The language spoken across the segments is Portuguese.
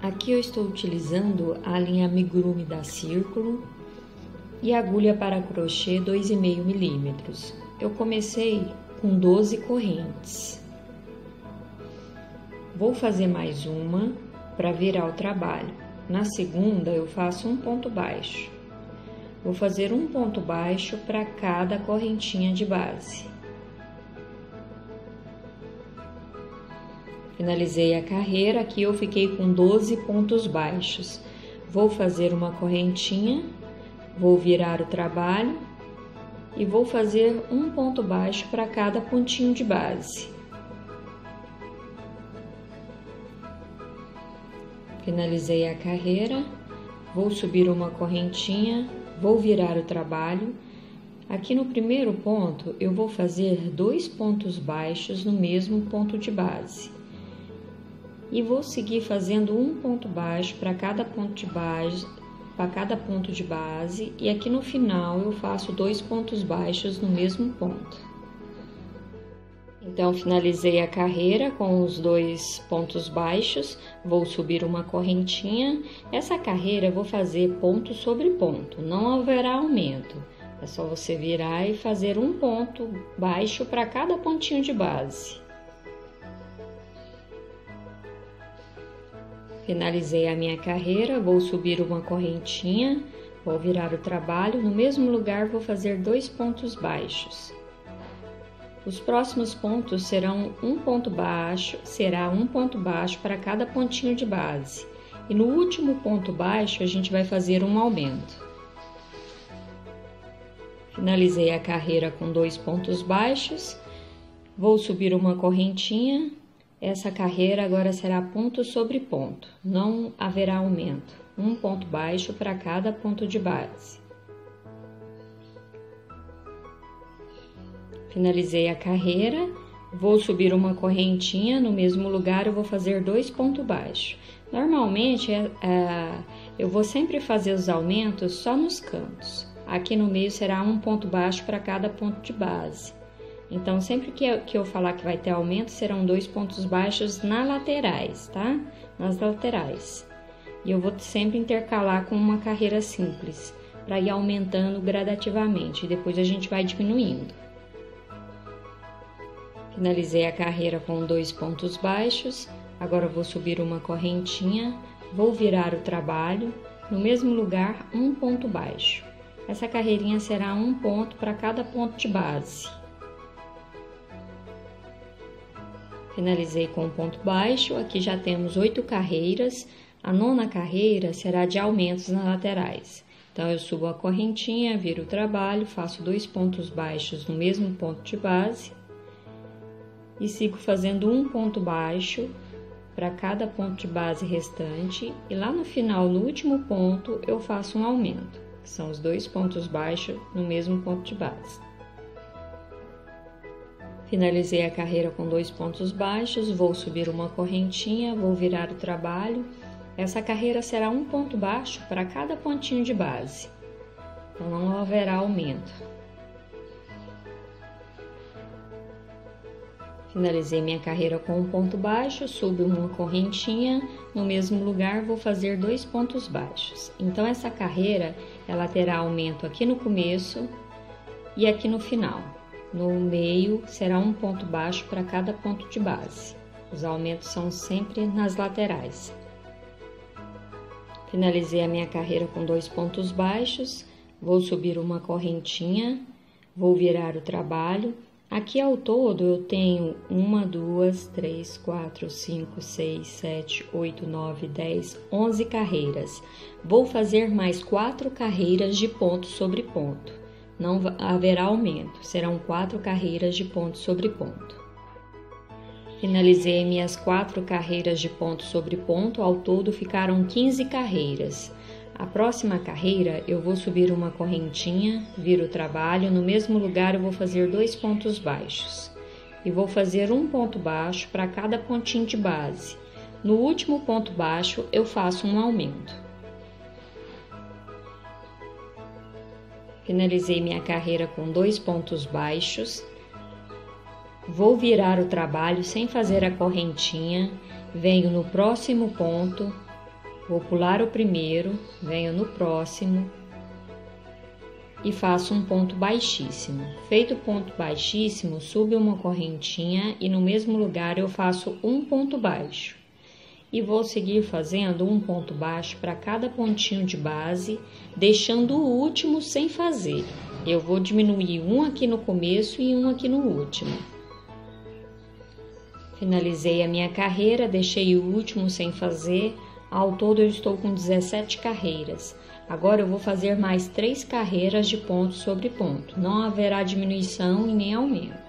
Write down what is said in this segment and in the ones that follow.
Aqui eu estou utilizando a linha amigurumi da Círculo e agulha para crochê 2,5 milímetros. Eu comecei com 12 correntes. Vou fazer mais uma para virar o trabalho. Na segunda eu faço um ponto baixo. Vou fazer um ponto baixo para cada correntinha de base. Finalizei a carreira, aqui eu fiquei com 12 pontos baixos. Vou fazer uma correntinha, vou virar o trabalho e vou fazer um ponto baixo para cada pontinho de base. Finalizei a carreira, vou subir uma correntinha, vou virar o trabalho. Aqui no primeiro ponto, eu vou fazer 2 pontos baixos no mesmo ponto de base. E vou seguir fazendo um ponto baixo para cada ponto de base, e aqui no final eu faço 2 pontos baixos no mesmo ponto. Então, finalizei a carreira com os 2 pontos baixos, vou subir uma correntinha. Essa carreira eu vou fazer ponto sobre ponto, não haverá aumento. É só você virar e fazer um ponto baixo para cada pontinho de base. Finalizei a minha carreira, vou subir uma correntinha, vou virar o trabalho, no mesmo lugar vou fazer 2 pontos baixos. Os próximos pontos serão um ponto baixo para cada pontinho de base. E no último ponto baixo a gente vai fazer um aumento. Finalizei a carreira com 2 pontos baixos, vou subir uma correntinha. Essa carreira agora será ponto sobre ponto, não haverá aumento, um ponto baixo para cada ponto de base. Finalizei a carreira, vou subir uma correntinha, no mesmo lugar eu vou fazer 2 pontos baixos. Normalmente eu vou sempre fazer os aumentos só nos cantos, aqui no meio será um ponto baixo para cada ponto de base. Então, sempre que eu falar que vai ter aumento, serão 2 pontos baixos nas laterais, tá? Nas laterais. E eu vou sempre intercalar com uma carreira simples, para ir aumentando gradativamente, e depois a gente vai diminuindo. Finalizei a carreira com 2 pontos baixos, agora eu vou subir uma correntinha, vou virar o trabalho, no mesmo lugar, um ponto baixo. Essa carreirinha será um ponto para cada ponto de base. Finalizei com um ponto baixo, aqui já temos 8 carreiras, a 9ª carreira será de aumentos nas laterais. Então, eu subo a correntinha, viro o trabalho, faço 2 pontos baixos no mesmo ponto de base e sigo fazendo um ponto baixo para cada ponto de base restante, e lá no final, no último ponto, eu faço um aumento, que são os 2 pontos baixos no mesmo ponto de base. Finalizei a carreira com 2 pontos baixos, vou subir uma correntinha, vou virar o trabalho. Essa carreira será um ponto baixo para cada pontinho de base, então não haverá aumento. Finalizei minha carreira com um ponto baixo, subo uma correntinha, no mesmo lugar vou fazer 2 pontos baixos. Então, essa carreira, ela terá aumento aqui no começo e aqui no final. No meio será um ponto baixo para cada ponto de base. Os aumentos são sempre nas laterais. Finalizei a minha carreira com 2 pontos baixos, vou subir uma correntinha, vou virar o trabalho. Aqui ao todo eu tenho 1, 2, 3, 4, 5, 6, 7, 8, 9, 10, 11 carreiras. Vou fazer mais 4 carreiras de ponto sobre ponto. Não haverá aumento, serão 4 carreiras de ponto sobre ponto. Finalizei minhas 4 carreiras de ponto sobre ponto, ao todo ficaram 15 carreiras. A próxima carreira eu vou subir uma correntinha, viro o trabalho, no mesmo lugar eu vou fazer 2 pontos baixos. E vou fazer um ponto baixo para cada pontinho de base. No último ponto baixo eu faço um aumento. Finalizei minha carreira com 2 pontos baixos. Vou virar o trabalho sem fazer a correntinha, venho no próximo ponto, Vou pular o primeiro, venho no próximo e faço um ponto baixíssimo. Feito o ponto baixíssimo, subo uma correntinha e no mesmo lugar eu faço um ponto baixo. E vou seguir fazendo um ponto baixo para cada pontinho de base, deixando o último sem fazer. Eu vou diminuir um aqui no começo e um aqui no último. Finalizei a minha carreira, deixei o último sem fazer. Ao todo eu estou com 17 carreiras. Agora eu vou fazer mais 3 carreiras de ponto sobre ponto. Não haverá diminuição e nem aumento.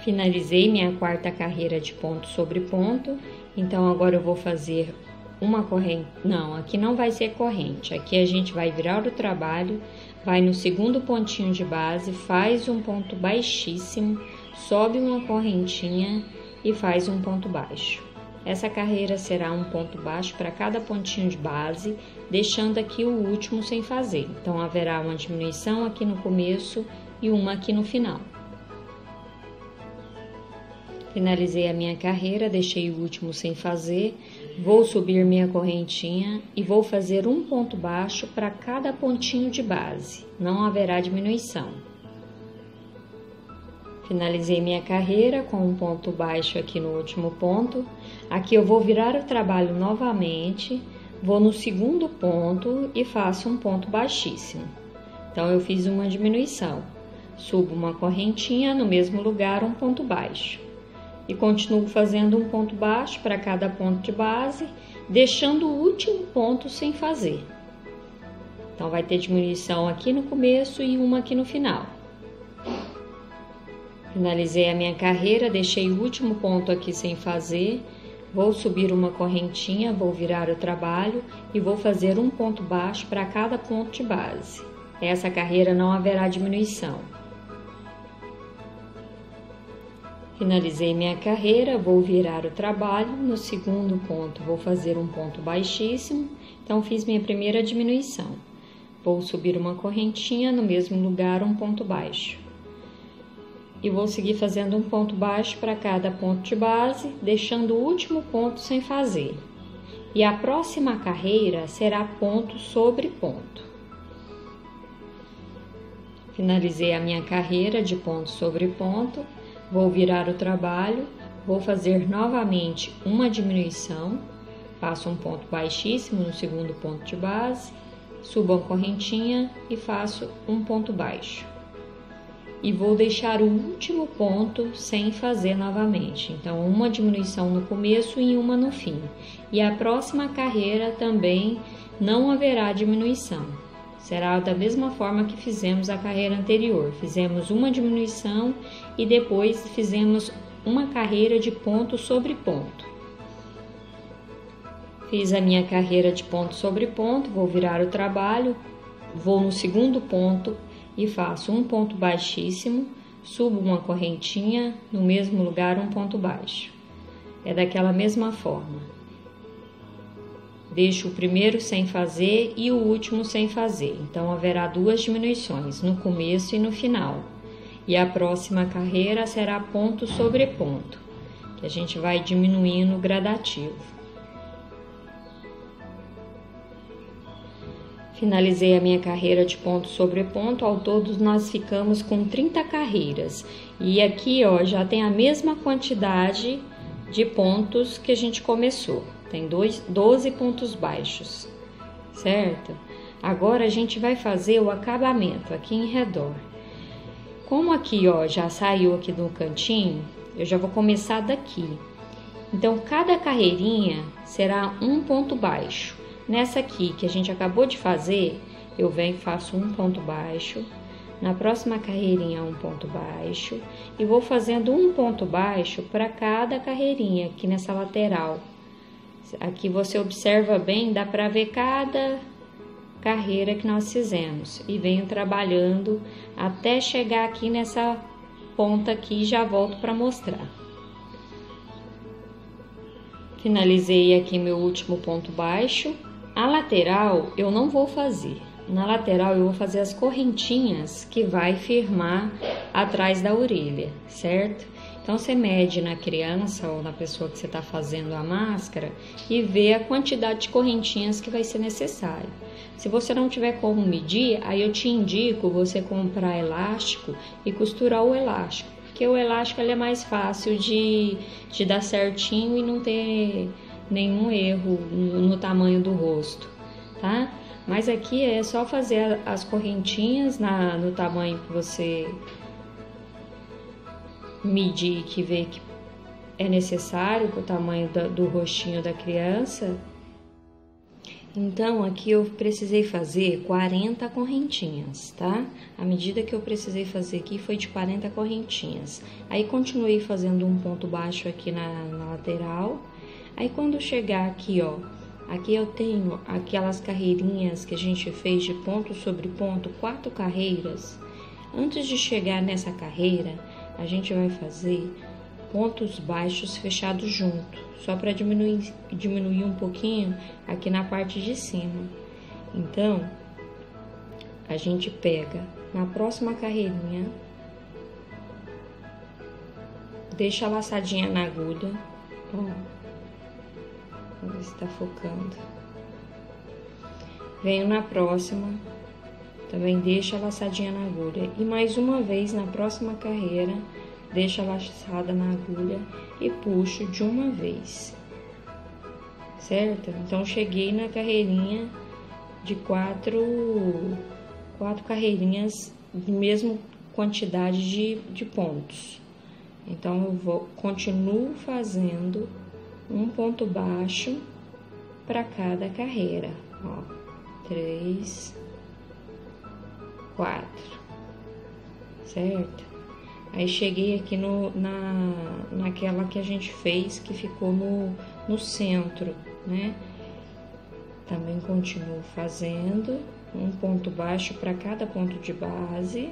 Finalizei minha quarta carreira de ponto sobre ponto. Então agora eu vou fazer uma corrente. Não, aqui não vai ser corrente. Aqui a gente vai virar o trabalho, vai no segundo pontinho de base, faz um ponto baixíssimo, sobe uma correntinha e faz um ponto baixo. Essa carreira será um ponto baixo para cada pontinho de base, deixando aqui o último sem fazer. Então, haverá uma diminuição aqui no começo e uma aqui no final. Finalizei a minha carreira, deixei o último sem fazer, vou subir minha correntinha e vou fazer um ponto baixo para cada pontinho de base. Não haverá diminuição. Finalizei minha carreira com um ponto baixo aqui no último ponto. Aqui eu vou virar o trabalho novamente, vou no segundo ponto e faço um ponto baixíssimo. Então, eu fiz uma diminuição. Subo uma correntinha, no mesmo lugar um ponto baixo. E continuo fazendo um ponto baixo para cada ponto de base, deixando o último ponto sem fazer. Então, vai ter diminuição aqui no começo e uma aqui no final. Finalizei a minha carreira, deixei o último ponto aqui sem fazer, vou subir uma correntinha, vou virar o trabalho e vou fazer um ponto baixo para cada ponto de base. Essa carreira não haverá diminuição. Finalizei minha carreira, vou virar o trabalho, no segundo ponto vou fazer um ponto baixíssimo, então fiz minha primeira diminuição. Vou subir uma correntinha, no mesmo lugar um ponto baixo. E vou seguir fazendo um ponto baixo para cada ponto de base, deixando o último ponto sem fazer. E a próxima carreira será ponto sobre ponto. Finalizei a minha carreira de ponto sobre ponto, vou virar o trabalho, vou fazer novamente uma diminuição, faço um ponto baixíssimo no segundo ponto de base, subo a correntinha e faço um ponto baixo. E vou deixar o último ponto sem fazer novamente. Então, uma diminuição no começo e uma no fim. E a próxima carreira também não haverá diminuição. Será da mesma forma que fizemos a carreira anterior. Fizemos uma diminuição e depois fizemos uma carreira de ponto sobre ponto. Fiz a minha carreira de ponto sobre ponto, vou virar o trabalho, vou no segundo ponto e faço um ponto baixíssimo, subo uma correntinha, no mesmo lugar um ponto baixo. É daquela mesma forma. Deixo o primeiro sem fazer e o último sem fazer. Então, haverá 2 diminuições, no começo e no final. E a próxima carreira será ponto sobre ponto, que a gente vai diminuindo gradativo. Finalizei a minha carreira de ponto sobre ponto, ao todo nós ficamos com 30 carreiras. E aqui, ó, já tem a mesma quantidade de pontos que a gente começou. Tem 12 pontos baixos, certo? Agora a gente vai fazer o acabamento aqui em redor. Como aqui, ó, já saiu aqui do cantinho, eu já vou começar daqui. Então, cada carreirinha será um ponto baixo. Nessa aqui que a gente acabou de fazer, eu venho e faço um ponto baixo. Na próxima carreirinha, um ponto baixo. E vou fazendo um ponto baixo para cada carreirinha aqui nessa lateral. Aqui você observa bem, dá para ver cada carreira que nós fizemos. E venho trabalhando até chegar aqui nessa ponta aqui e já volto para mostrar. Finalizei aqui meu último ponto baixo. A lateral eu não vou fazer. Na lateral eu vou fazer as correntinhas que vai firmar atrás da orelha, certo? Então você mede na criança ou na pessoa que você está fazendo a máscara e vê a quantidade de correntinhas que vai ser necessário. Se você não tiver como medir, aí eu te indico você comprar elástico e costurar o elástico, porque o elástico ele é mais fácil de dar certinho e não ter nenhum erro no tamanho do rosto, tá? Mas aqui é só fazer as correntinhas no tamanho que você medir, que vê que é necessário para o tamanho do rostinho da criança. Então, aqui eu precisei fazer 40 correntinhas, tá? A medida que eu precisei fazer aqui foi de 40 correntinhas. Aí, continuei fazendo um ponto baixo aqui na lateral. Aí, quando chegar aqui, ó, aqui eu tenho aquelas carreirinhas que a gente fez de ponto sobre ponto, 4 carreiras. Antes de chegar nessa carreira, a gente vai fazer pontos baixos fechados junto, só para diminuir um pouquinho aqui na parte de cima. Então, a gente pega na próxima carreirinha, deixa a laçadinha na agulha, ó, vamos ver se tá focando. Venho na próxima, também deixa a laçadinha na agulha e mais uma vez na próxima carreira, deixa a laçada na agulha e puxo de uma vez, certo? Então, cheguei na carreirinha de quatro carreirinhas, mesma quantidade de pontos. Então, continuo fazendo um ponto baixo para cada carreira, ó, 3, 4, certo? Aí cheguei aqui naquela que a gente fez, que ficou no centro, né? Também continuo fazendo um ponto baixo para cada ponto de base.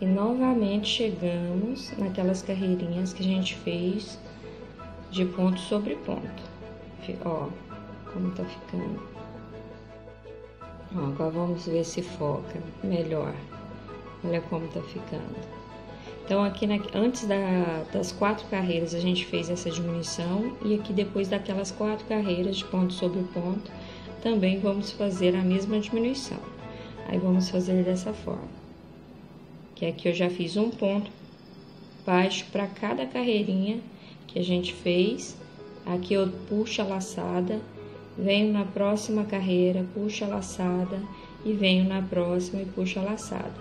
E novamente chegamos naquelas carreirinhas que a gente fez de ponto sobre ponto. Ó, como tá ficando. Ó, agora vamos ver se foca melhor. Olha como tá ficando. Então, aqui antes das 4 carreiras a gente fez essa diminuição. E aqui depois daquelas 4 carreiras de ponto sobre ponto, também vamos fazer a mesma diminuição. Aí, vamos fazer dessa forma. Que aqui eu já fiz um ponto baixo para cada carreirinha que a gente fez. Aqui eu puxo a laçada. Venho na próxima carreira, puxo a laçada e venho na próxima e puxo a laçada.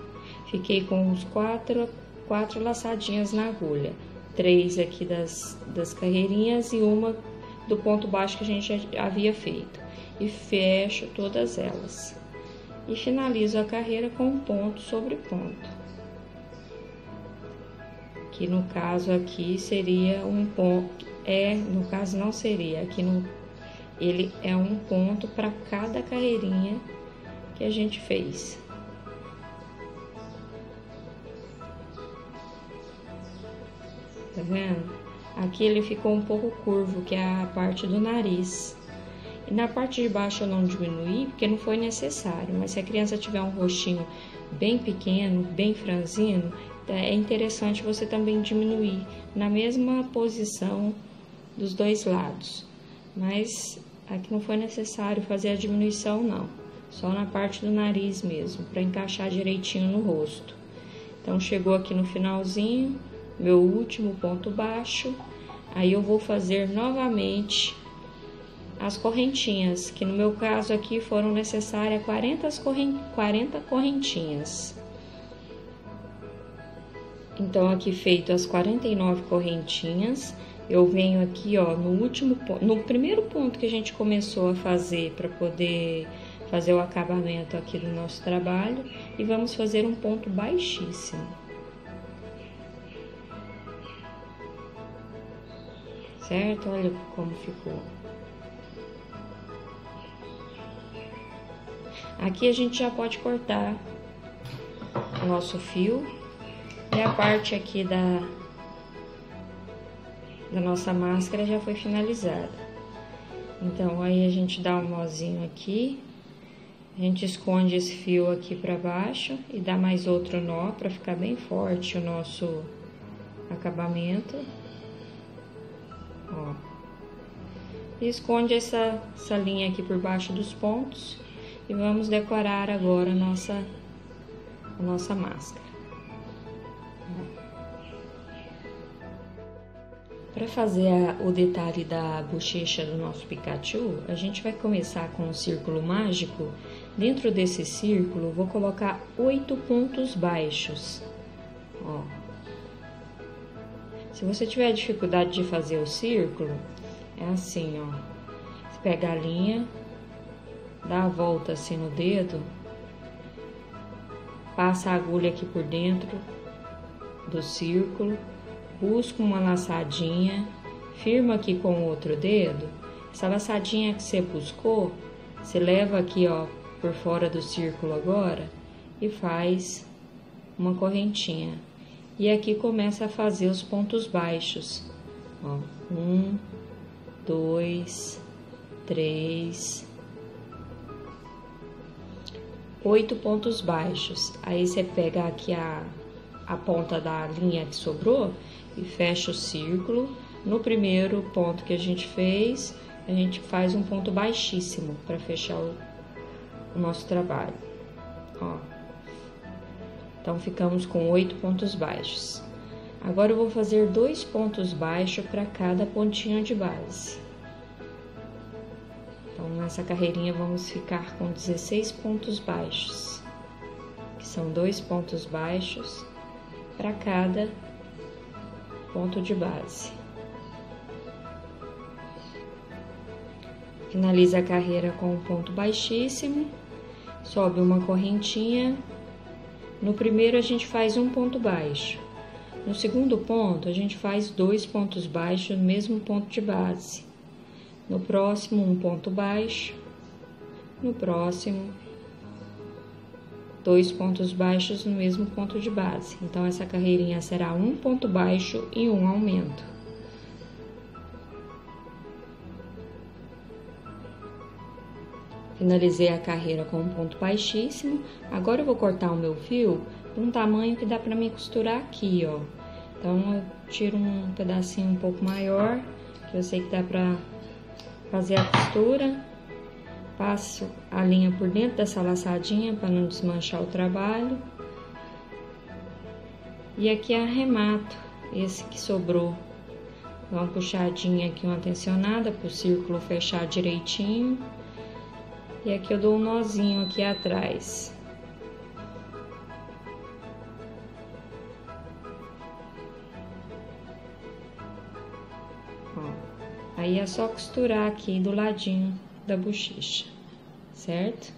Fiquei com os 4 laçadinhas na agulha. 3 aqui das carreirinhas e uma do ponto baixo que a gente já havia feito. E fecho todas elas. E finalizo a carreira com um ponto sobre ponto. Que no caso aqui seria um ponto, no caso não seria, aqui ele é um ponto para cada carreirinha que a gente fez. Tá vendo? Aqui ele ficou um pouco curvo, que é a parte do nariz. E na parte de baixo eu não diminuí, porque não foi necessário. Mas se a criança tiver um rostinho bem pequeno, bem franzino, é interessante você também diminuir na mesma posição dos dois lados. Mas aqui não foi necessário fazer a diminuição, não. Só na parte do nariz mesmo, para encaixar direitinho no rosto. Então, chegou aqui no finalzinho, meu último ponto baixo. Aí, eu vou fazer novamente as correntinhas, que no meu caso aqui foram necessárias 40 correntinhas. Então, aqui feito as 49 correntinhas, eu venho aqui, ó, no primeiro ponto que a gente começou a fazer para poder fazer o acabamento aqui do nosso trabalho, e vamos fazer um ponto baixíssimo. Certo? Olha como ficou. Aqui a gente já pode cortar o nosso fio, e a parte aqui da nossa máscara já foi finalizada. Então, aí a gente dá um nozinho aqui A gente esconde esse fio aqui para baixo e dá mais outro nó para ficar bem forte o nosso acabamento. Ó. E esconde essa linha aqui por baixo dos pontos e vamos decorar agora a nossa máscara. Para fazer o detalhe da bochecha do nosso Pikachu, a gente vai começar com um círculo mágico. Dentro desse círculo, vou colocar 8 pontos baixos. Ó. Se você tiver dificuldade de fazer o círculo, é assim, ó. Você pega a linha, dá a volta assim no dedo, passa a agulha aqui por dentro do círculo, busca uma laçadinha, firma aqui com o outro dedo. Essa laçadinha que você buscou, você leva aqui, ó, por fora do círculo agora e faz uma correntinha. E aqui começa a fazer os pontos baixos. Ó, 1, 2, 3, 8 pontos baixos. Aí você pega aqui a ponta da linha que sobrou e fecha o círculo. No primeiro ponto que a gente fez, a gente faz um ponto baixíssimo para fechar o nosso trabalho. Ó. Então, ficamos com 8 pontos baixos. Agora, eu vou fazer 2 pontos baixos para cada pontinho de base. Então, nessa carreirinha, vamos ficar com 16 pontos baixos, que são 2 pontos baixos para cada ponto de base. Finaliza a carreira com um ponto baixíssimo, sobe uma correntinha. No primeiro a gente faz um ponto baixo. No segundo ponto a gente faz 2 pontos baixos no mesmo ponto de base. No próximo um ponto baixo. No próximo 2 pontos baixos no mesmo ponto de base. Então, essa carreirinha será um ponto baixo e um aumento. Finalizei a carreira com um ponto baixíssimo. Agora, eu vou cortar o meu fio de um tamanho que dá para mim costurar aqui, ó. Então, eu tiro um pedacinho um pouco maior, que eu sei que dá para fazer a costura. Passo a linha por dentro dessa laçadinha para não desmanchar o trabalho. E aqui arremato esse que sobrou. Dou uma puxadinha aqui, uma tensionada para o círculo fechar direitinho. E aqui eu dou um nozinho aqui atrás. Ó, aí é só costurar aqui do ladinho da bochecha, certo?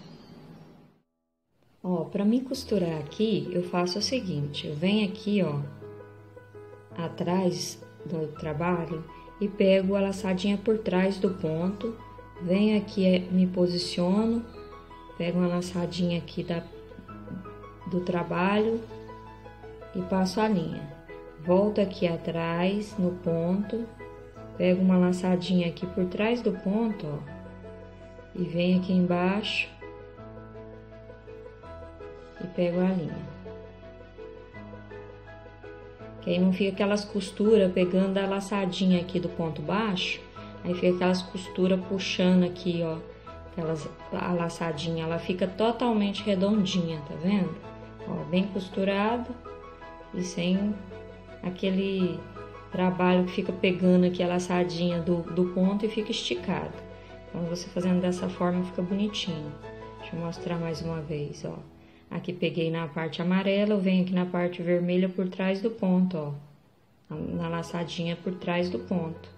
Ó, para mim costurar aqui, eu faço o seguinte, eu venho aqui, ó, atrás do trabalho e pego a laçadinha por trás do ponto, venho aqui, me posiciono, pego uma laçadinha aqui do trabalho e passo a linha. Volto aqui atrás no ponto, pego uma laçadinha aqui por trás do ponto, ó, e venho aqui embaixo e pego a linha. Que aí não fica aquelas costuras pegando a laçadinha aqui do ponto baixo, aí fica aquelas costuras puxando aqui, ó, a laçadinha, ela fica totalmente redondinha, tá vendo? Ó, bem costurada e sem aquele trabalho que fica pegando aqui a laçadinha do ponto e fica esticado. Então, você fazendo dessa forma fica bonitinho. Deixa eu mostrar mais uma vez, ó. Aqui peguei na parte amarela, eu venho aqui na parte vermelha por trás do ponto, ó. Na laçadinha por trás do ponto.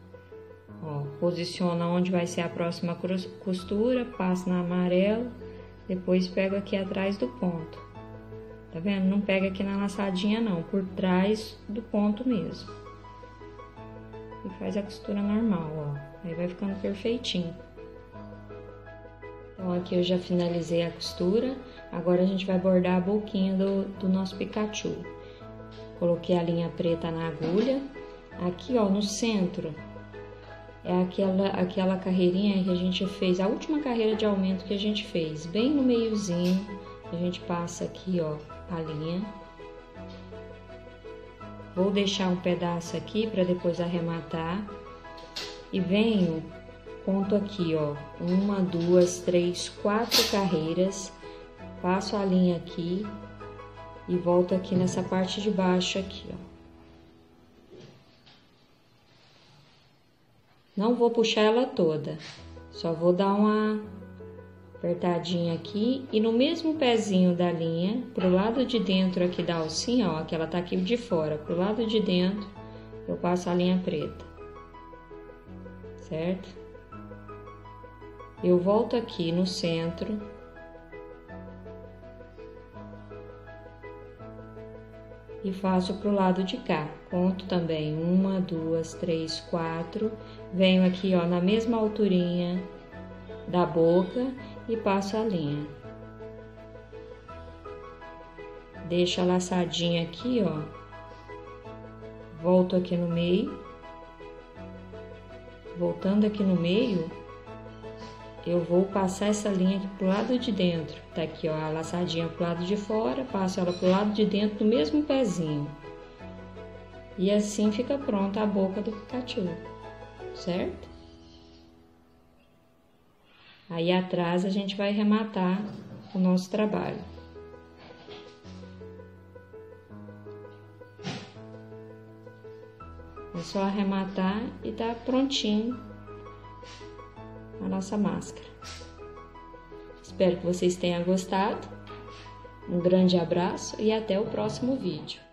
Ó, posiciona onde vai ser a próxima costura, passo na amarela, depois pego aqui atrás do ponto. Tá vendo? Não pega aqui na laçadinha não, por trás do ponto mesmo. E faz a costura normal, ó. Aí vai ficando perfeitinho. Então, aqui eu já finalizei a costura. Agora, a gente vai bordar a boquinha do nosso Pikachu. Coloquei a linha preta na agulha. Aqui, ó, no centro, é aquela carreirinha que a gente fez, a última carreira de aumento que a gente fez, bem no meiozinho, a gente passa aqui, ó, a linha. Vou deixar um pedaço aqui para depois arrematar e venho, conto aqui, ó, 1, 2, 3, 4 carreiras, passo a linha aqui e volto aqui nessa parte de baixo aqui, ó. Não vou puxar ela toda, só vou dar uma apertadinha aqui e no mesmo pezinho da linha, pro lado de dentro aqui da alcinha, ó, que ela tá aqui de fora, pro lado de dentro, eu passo a linha preta, certo? Eu volto aqui no centro e faço pro lado de cá. Conto também 1, 2, 3, 4. Venho aqui, ó, na mesma alturinha da boca e passo a linha. Deixo a laçadinha aqui, ó. Volto aqui no meio. Voltando aqui no meio, eu vou passar essa linha aqui pro lado de dentro. Tá aqui, ó, a laçadinha pro lado de fora, passo ela pro lado de dentro do mesmo pezinho. E assim fica pronta a boca do Pikachu, certo? Aí atrás a gente vai arrematar o nosso trabalho. É só arrematar e tá prontinho a nossa máscara. Espero que vocês tenham gostado. Um grande abraço e até o próximo vídeo.